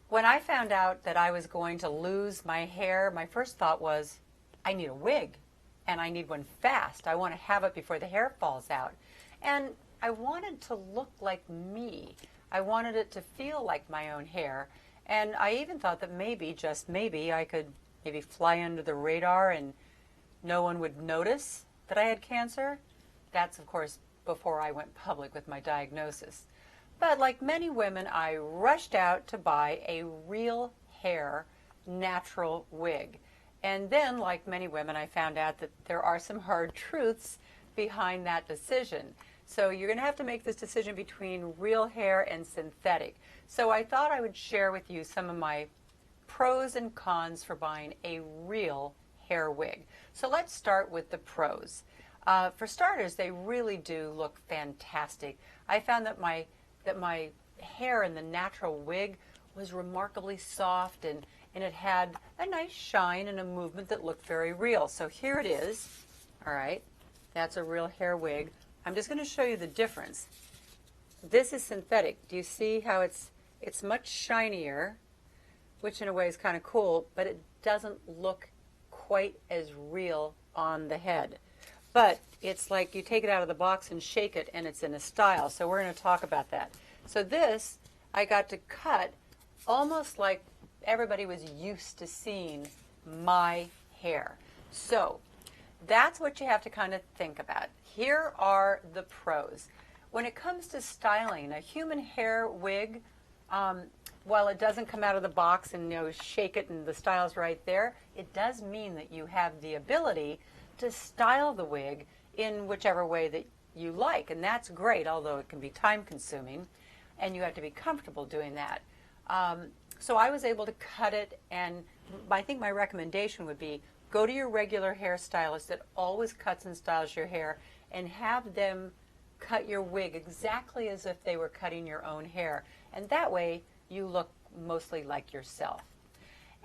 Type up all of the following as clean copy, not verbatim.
When I found out that I was going to lose my hair, my first thought was, I need a wig, and I need one fast. I want to have it before the hair falls out. And I wanted to look like me. I wanted it to feel like my own hair. And I even thought that maybe, just maybe, I could maybe fly under the radar and no one would notice that I had cancer. That's, of course, before I went public with my diagnosis. But like many women, I rushed out to buy a real hair natural wig. And then, like many women, I found out that there are some hard truths behind that decision. So you're going to have to make this decision between real hair and synthetic. So I thought I would share with you some of my pros and cons for buying a real hair wig. So let's start with the pros. For starters, they really do look fantastic. I found that my hair in the natural wig was remarkably soft, and it had a nice shine and a movement that looked very real. So here it is. All right, that's a real hair wig. I'm just going to show you the difference. This is synthetic. Do you see how it's much shinier, which in a way is kind of cool, but it doesn't look quite as real on the head. But it's like you take it out of the box and shake it, and it's in a style. So we're going to talk about that. So this, I got to cut almost like everybody was used to seeing my hair. So that's what you have to kind of think about. Here are the pros. When it comes to styling, a human hair wig, while it doesn't come out of the box and shake it and the style's right there, it does mean that you have the ability to style the wig in whichever way that you like, and that's great, although it can be time consuming and you have to be comfortable doing that. So I was able to cut it, and I think my recommendation would be go to your regular hairstylist that always cuts and styles your hair and have them cut your wig exactly as if they were cutting your own hair, and that way you look mostly like yourself.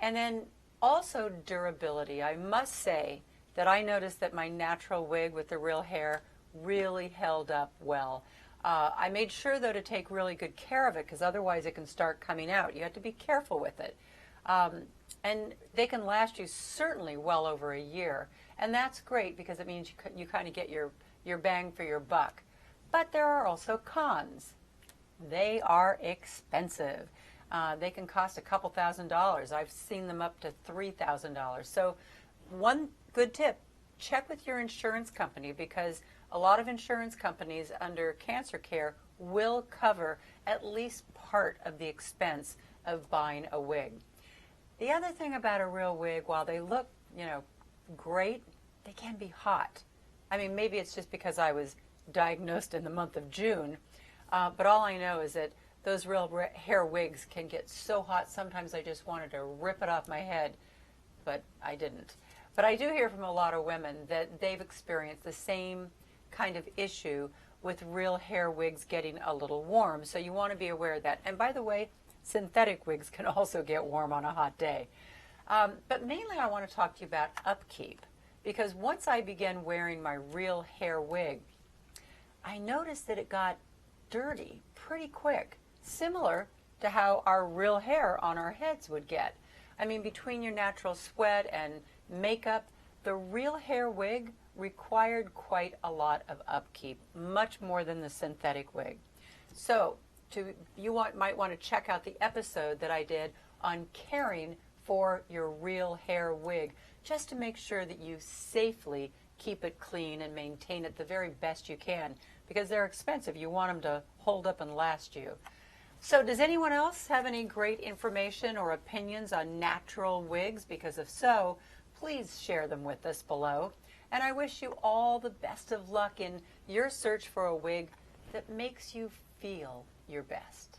And then also durability. I must say that I noticed that my natural wig with the real hair really held up well. I made sure, though, to take really good care of it, because otherwise it can start coming out. You have to be careful with it. And they can last you certainly well over a year. And that's great because it means you kind of get your bang for your buck. But there are also cons. They are expensive. They can cost a couple $1,000s. I've seen them up to $3,000. So one good tip, check with your insurance company, because a lot of insurance companies under cancer care will cover at least part of the expense of buying a wig. The other thing about a real wig, while they look, great, they can be hot. I mean, maybe it's just because I was diagnosed in the month of June, but all I know is that those real hair wigs can get so hot, sometimes I just wanted to rip it off my head, but I didn't. But I do hear from a lot of women that they've experienced the same kind of issue with real hair wigs getting a little warm. So you want to be aware of that. And by the way, synthetic wigs can also get warm on a hot day. But mainly I want to talk to you about upkeep, because once I began wearing my real hair wig, I noticed that it got dirty pretty quick, similar to how our real hair on our heads would get. I mean, between your natural sweat and makeup, the real hair wig required quite a lot of upkeep, much more than the synthetic wig. So might want to check out the episode that I did on caring for your real hair wig, just to make sure that you safely keep it clean and maintain it the very best you can, because they're expensive. You want them to hold up and last you. So does anyone else have any great information or opinions on natural wigs? Because if so, please share them with us below. And I wish you all the best of luck in your search for a wig that makes you feel your best.